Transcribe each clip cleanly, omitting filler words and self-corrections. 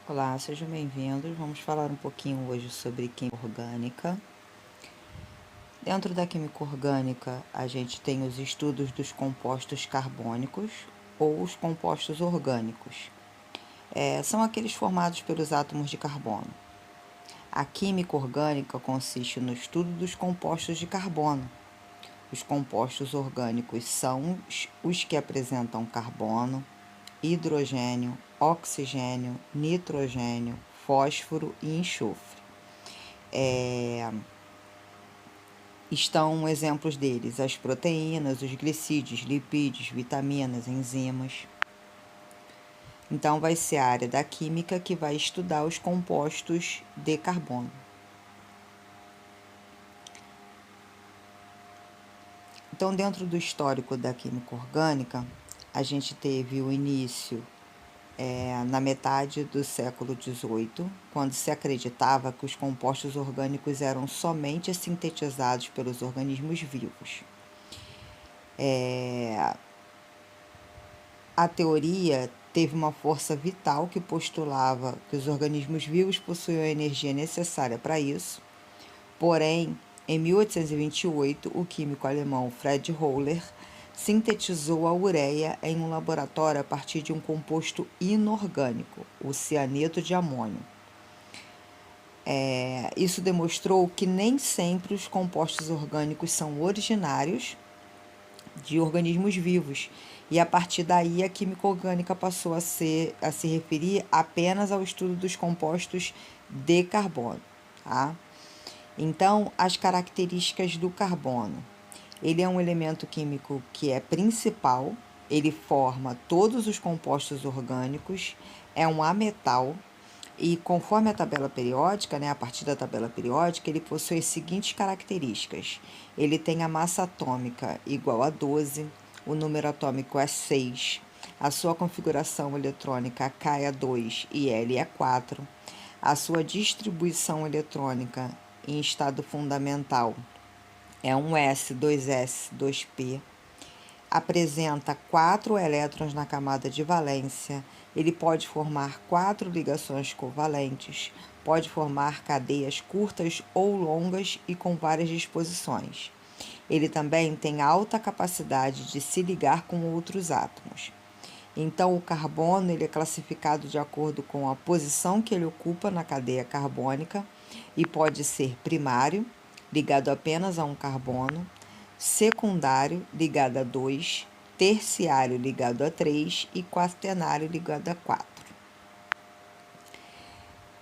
Olá, sejam bem-vindos. Vamos falar um pouquinho hoje sobre química orgânica. Dentro da química orgânica, a gente tem os estudos dos compostos carbônicos ou os compostos orgânicos. São aqueles formados pelos átomos de carbono. A química orgânica consiste no estudo dos compostos de carbono. Os compostos orgânicos são os que apresentam carbono, hidrogênio, oxigênio, nitrogênio, fósforo e enxofre. Estão exemplos deles: as proteínas, os glicídios, lipídios, vitaminas, enzimas. Então, vai ser a área da química que vai estudar os compostos de carbono. Então, dentro do histórico da química orgânica, a gente teve o início na metade do século XVIII, quando se acreditava que os compostos orgânicos eram somente sintetizados pelos organismos vivos. A teoria teve uma força vital que postulava que os organismos vivos possuíam a energia necessária para isso. Porém, em 1828, o químico alemão Fred Hohler sintetizou a ureia em um laboratório a partir de um composto inorgânico, o cianeto de amônio. Isso demonstrou que nem sempre os compostos orgânicos são originários de organismos vivos, e a partir daí a química orgânica passou a se referir apenas ao estudo dos compostos de carbono, tá? Então, as características do carbono. Ele é um elemento químico que é principal, ele forma todos os compostos orgânicos, é um ametal, e conforme a tabela periódica, a partir da tabela periódica, ele possui as seguintes características. Ele tem a massa atômica igual a 12, o número atômico é 6, a sua configuração eletrônica Ka2 e L é 4, a sua distribuição eletrônica em estado fundamental é um S, 2S, 2P, apresenta 4 elétrons na camada de valência, ele pode formar 4 ligações covalentes, pode formar cadeias curtas ou longas e com várias disposições. Ele também tem alta capacidade de se ligar com outros átomos. Então, o carbono ele é classificado de acordo com a posição que ele ocupa na cadeia carbônica e pode ser primário, ligado apenas a um carbono, secundário, ligado a 2, terciário, ligado a 3 e quaternário, ligado a 4.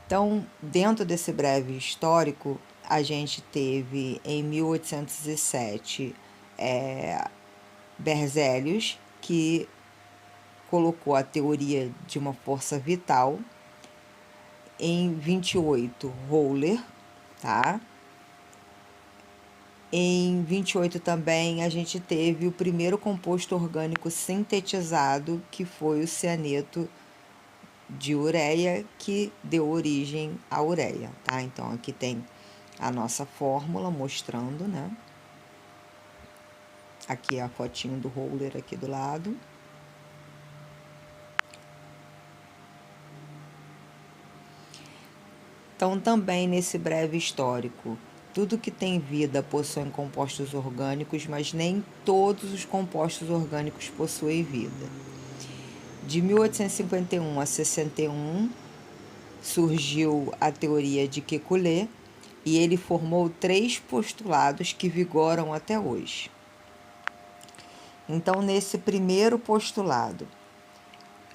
Então, dentro desse breve histórico, a gente teve em 1807 Berzelius, que colocou a teoria de uma força vital. Em 28, Hohler, tá? Em 28 também a gente teve o primeiro composto orgânico sintetizado, que foi o cianeto de ureia, que deu origem à ureia, tá? Então, aqui tem a nossa fórmula mostrando, né? Aqui é a fotinho do Hohler aqui do lado. Então, também nesse breve histórico, tudo que tem vida possui compostos orgânicos, mas nem todos os compostos orgânicos possuem vida. De 1851 a 61, surgiu a teoria de Kekulé, e ele formou 3 postulados que vigoram até hoje. Então, nesse primeiro postulado,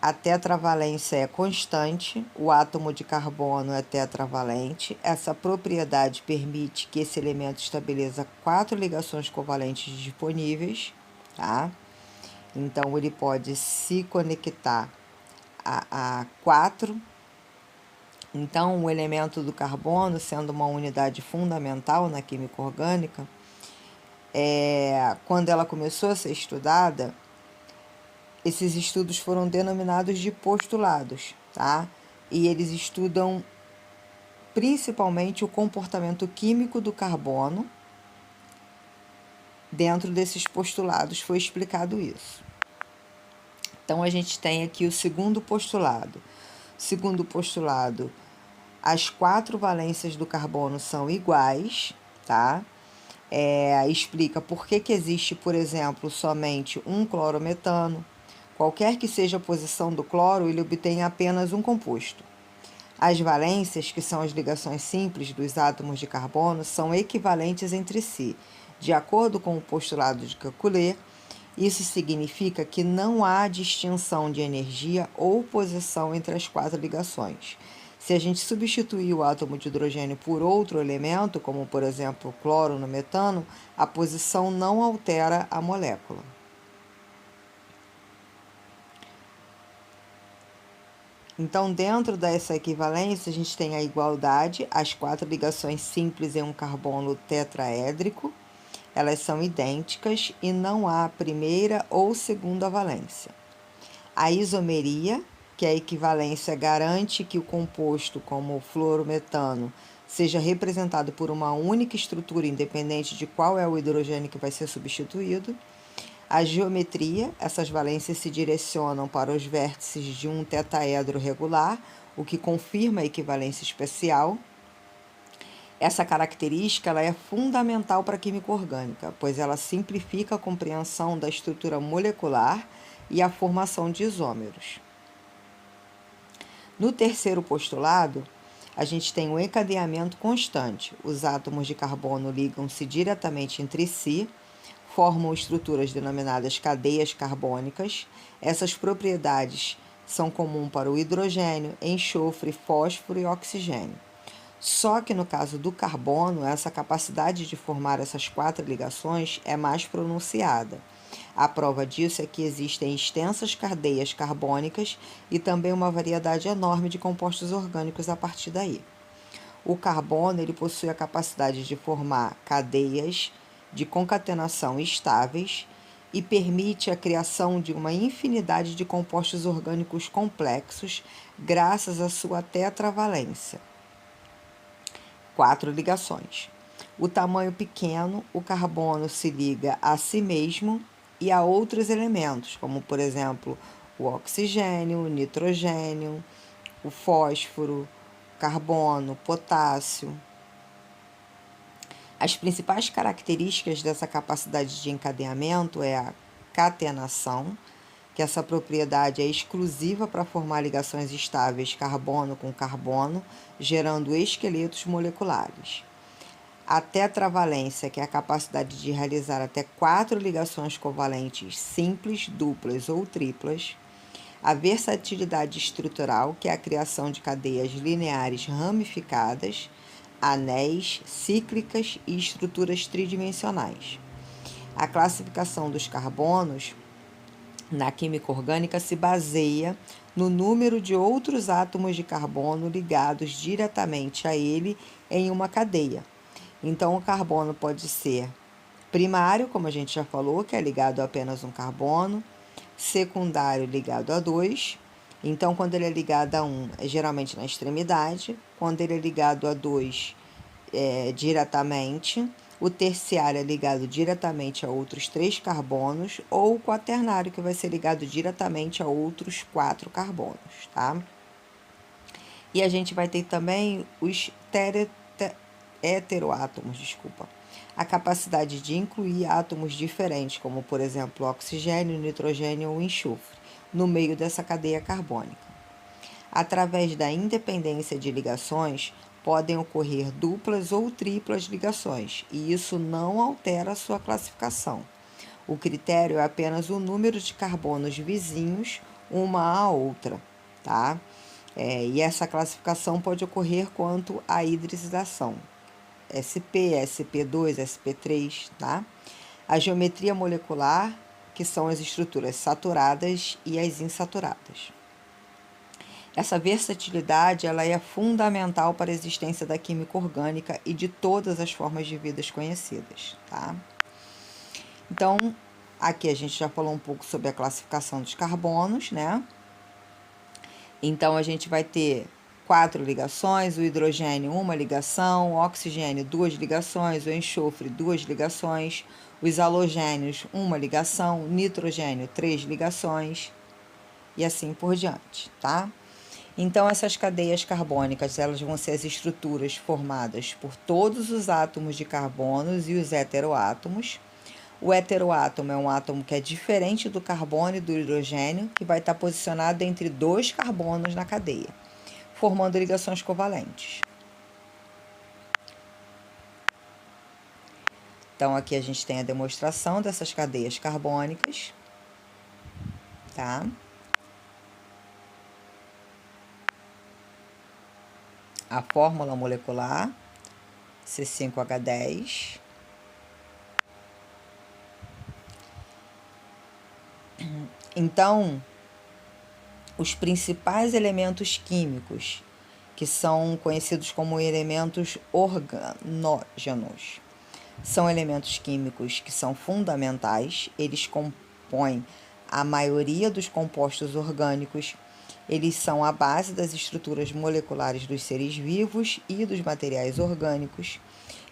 a tetravalência é constante, o átomo de carbono é tetravalente. Essa propriedade permite que esse elemento estabeleça 4 ligações covalentes disponíveis, tá? Então, ele pode se conectar a 4. Então, o elemento do carbono, sendo uma unidade fundamental na química orgânica, quando ela começou a ser estudada, esses estudos foram denominados de postulados, tá? E eles estudam principalmente o comportamento químico do carbono. Dentro desses postulados foi explicado isso. Então, a gente tem aqui o segundo postulado. Segundo postulado, as 4 valências do carbono são iguais, tá? Explica por que existe, por exemplo, somente um clorometano. Qualquer que seja a posição do cloro, ele obtém apenas um composto. As valências, que são as ligações simples dos átomos de carbono, são equivalentes entre si, de acordo com o postulado de Kekulé. Isso significa que não há distinção de energia ou posição entre as 4 ligações. Se a gente substituir o átomo de hidrogênio por outro elemento, como por exemplo o cloro no metano, a posição não altera a molécula. Então, dentro dessa equivalência, a gente tem a igualdade, as 4 ligações simples em um carbono tetraédrico. Elas são idênticas e não há primeira ou segunda valência. A isomeria, que a equivalência garante que o composto, como o fluorometano, seja representado por uma única estrutura independente de qual é o hidrogênio que vai ser substituído. A geometria, essas valências se direcionam para os vértices de um tetaedro regular, o que confirma a equivalência especial. Essa característica ela é fundamental para a química orgânica, pois ela simplifica a compreensão da estrutura molecular e a formação de isômeros. No terceiro postulado, a gente tem um encadeamento constante. Os átomos de carbono ligam-se diretamente entre si, formam estruturas denominadas cadeias carbônicas. Essas propriedades são comuns para o hidrogênio, enxofre, fósforo e oxigênio. Só que no caso do carbono, essa capacidade de formar essas 4 ligações é mais pronunciada. A prova disso é que existem extensas cadeias carbônicas e também uma variedade enorme de compostos orgânicos a partir daí. O carbono ele possui a capacidade de formar cadeias de concatenação estáveis e permite a criação de uma infinidade de compostos orgânicos complexos graças à sua tetravalência. 4 ligações. O tamanho pequeno, o carbono se liga a si mesmo e a outros elementos, como por exemplo o oxigênio, o nitrogênio, o fósforo, carbono, potássio. As principais características dessa capacidade de encadeamento é a catenação, que essa propriedade é exclusiva para formar ligações estáveis carbono com carbono, gerando esqueletos moleculares. A tetravalência, que é a capacidade de realizar até 4 ligações covalentes simples, duplas ou triplas. A versatilidade estrutural, que é a criação de cadeias lineares ramificadas, anéis, cíclicas e estruturas tridimensionais. A classificação dos carbonos na química orgânica se baseia no número de outros átomos de carbono ligados diretamente a ele em uma cadeia. Então, o carbono pode ser primário, como a gente já falou, que é ligado a apenas um carbono, secundário ligado a 2. Então, quando ele é ligado a 1, é geralmente na extremidade. Quando ele é ligado a 2, diretamente. O terciário é ligado diretamente a outros 3 carbonos, ou o quaternário, que vai ser ligado diretamente a outros 4 carbonos, tá? E a gente vai ter também os heteroátomos, a capacidade de incluir átomos diferentes, como por exemplo oxigênio, nitrogênio ou enxofre, no meio dessa cadeia carbônica. Através da independência de ligações, podem ocorrer duplas ou triplas ligações, e isso não altera a sua classificação. O critério é apenas o número de carbonos vizinhos uma à outra, tá? E essa classificação pode ocorrer quanto à hidrização. SP, SP2, SP3, tá? A geometria molecular, que são as estruturas saturadas e as insaturadas. Essa versatilidade ela é fundamental para a existência da química orgânica e de todas as formas de vida conhecidas, tá? Então, aqui a gente já falou um pouco sobre a classificação dos carbonos, né? Então, a gente vai ter 4 ligações, o hidrogênio, 1 ligação, o oxigênio, 2 ligações, o enxofre, 2 ligações, os halogênios, 1 ligação, nitrogênio, 3 ligações, e assim por diante, tá? Então, essas cadeias carbônicas, elas vão ser as estruturas formadas por todos os átomos de carbono e os heteroátomos. O heteroátomo é um átomo que é diferente do carbono e do hidrogênio, que vai estar posicionado entre dois carbonos na cadeia, formando ligações covalentes. Então, aqui a gente tem a demonstração dessas cadeias carbônicas, tá? A fórmula molecular, C5H10. Então, os principais elementos químicos, que são conhecidos como elementos organógenos, são elementos químicos que são fundamentais, eles compõem a maioria dos compostos orgânicos, eles são a base das estruturas moleculares dos seres vivos e dos materiais orgânicos.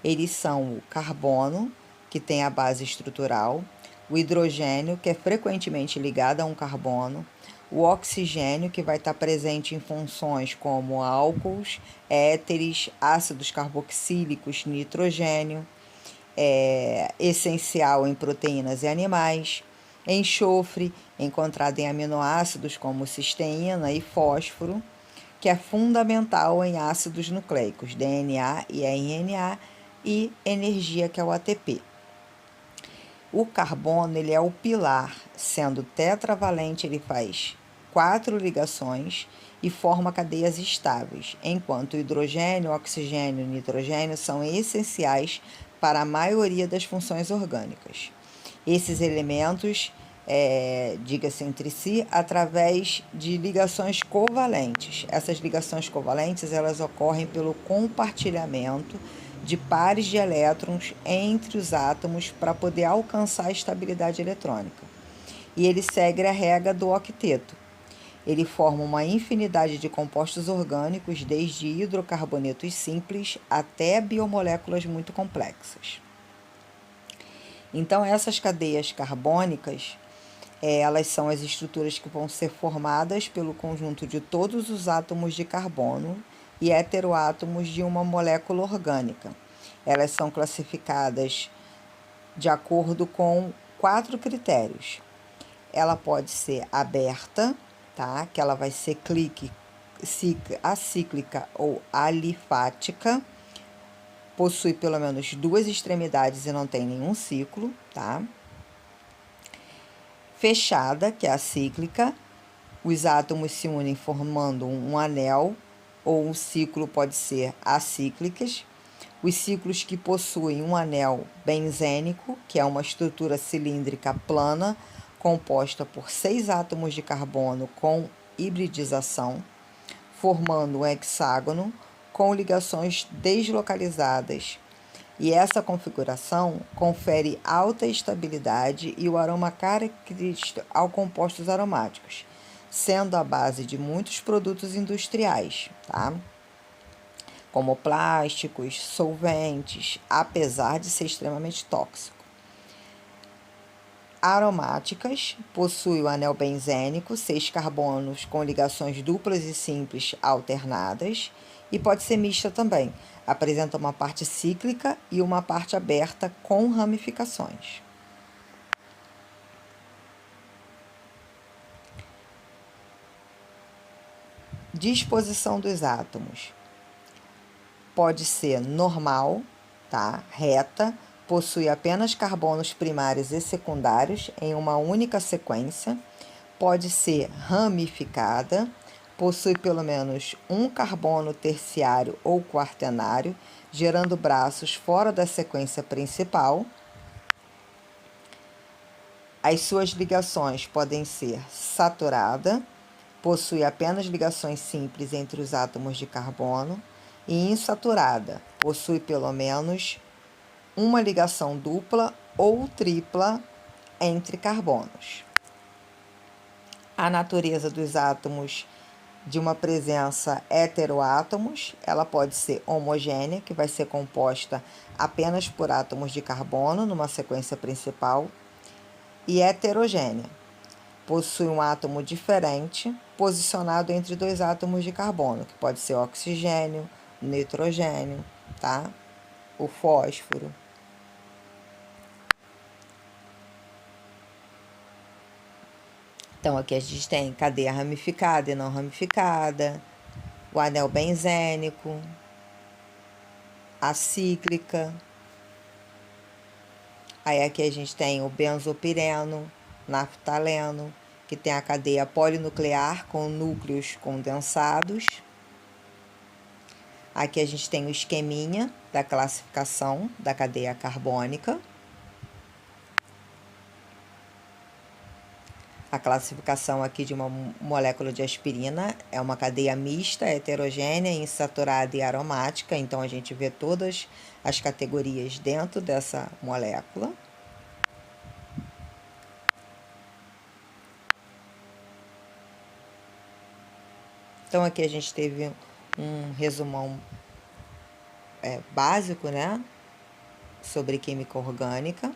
Eles são o carbono, que tem a base estrutural, o hidrogênio, que é frequentemente ligado a um carbono, o oxigênio, que vai estar presente em funções como álcools, éteres, ácidos carboxílicos, nitrogênio, essencial em proteínas e animais, enxofre, encontrado em aminoácidos como cisteína e fósforo, que é fundamental em ácidos nucleicos, DNA e RNA, e energia, que é o ATP. O carbono, ele é o pilar, sendo tetravalente, ele faz 4 ligações e forma cadeias estáveis, enquanto o hidrogênio, oxigênio e nitrogênio são essenciais para a maioria das funções orgânicas. Esses elementos diga-se entre si, através de ligações covalentes. Essas ligações covalentes, elas ocorrem pelo compartilhamento de pares de elétrons entre os átomos para poder alcançar a estabilidade eletrônica. E ele segue a regra do octeto. Ele forma uma infinidade de compostos orgânicos, desde hidrocarbonetos simples até biomoléculas muito complexas. Então, essas cadeias carbônicas, elas são as estruturas que vão ser formadas pelo conjunto de todos os átomos de carbono e heteroátomos de uma molécula orgânica. Elas são classificadas de acordo com 4 critérios. Ela pode ser aberta, tá? Que ela vai ser acíclica ou alifática, possui pelo menos 2 extremidades e não tem nenhum ciclo, tá? Fechada, que é a cíclica, os átomos se unem formando um anel, ou um ciclo pode ser acíclicas. Os ciclos que possuem um anel benzênico, que é uma estrutura cilíndrica plana, composta por 6 átomos de carbono com hibridização, formando um hexágono com ligações deslocalizadas. E essa configuração confere alta estabilidade e o aroma característico aos compostos aromáticos, sendo a base de muitos produtos industriais, tá? Como plásticos, solventes, apesar de ser extremamente tóxico. Aromáticas, possui o anel benzênico, 6 carbonos com ligações duplas e simples alternadas, e pode ser mista também. Apresenta uma parte cíclica e uma parte aberta com ramificações. Disposição dos átomos. Pode ser normal, tá? Reta, possui apenas carbonos primários e secundários em uma única sequência. Pode ser ramificada, possui pelo menos um carbono terciário ou quaternário, gerando braços fora da sequência principal. As suas ligações podem ser saturada, possui apenas ligações simples entre os átomos de carbono, e insaturada, possui pelo menos uma ligação dupla ou tripla entre carbonos. A natureza dos átomos de uma presença heteroátomos, ela pode ser homogênea, que vai ser composta apenas por átomos de carbono numa sequência principal, e heterogênea, possui um átomo diferente posicionado entre dois átomos de carbono, que pode ser oxigênio, nitrogênio, tá? O fósforo. Então, aqui a gente tem cadeia ramificada e não ramificada, o anel benzênico, a cíclica. Aí aqui a gente tem o benzopireno, naftaleno, que tem a cadeia polinuclear com núcleos condensados. Aqui a gente tem o esqueminha da classificação da cadeia carbônica. A classificação aqui de uma molécula de aspirina é uma cadeia mista, heterogênea, insaturada e aromática. Então, a gente vê todas as categorias dentro dessa molécula. Então, aqui a gente teve um resumão básico, né, sobre química orgânica.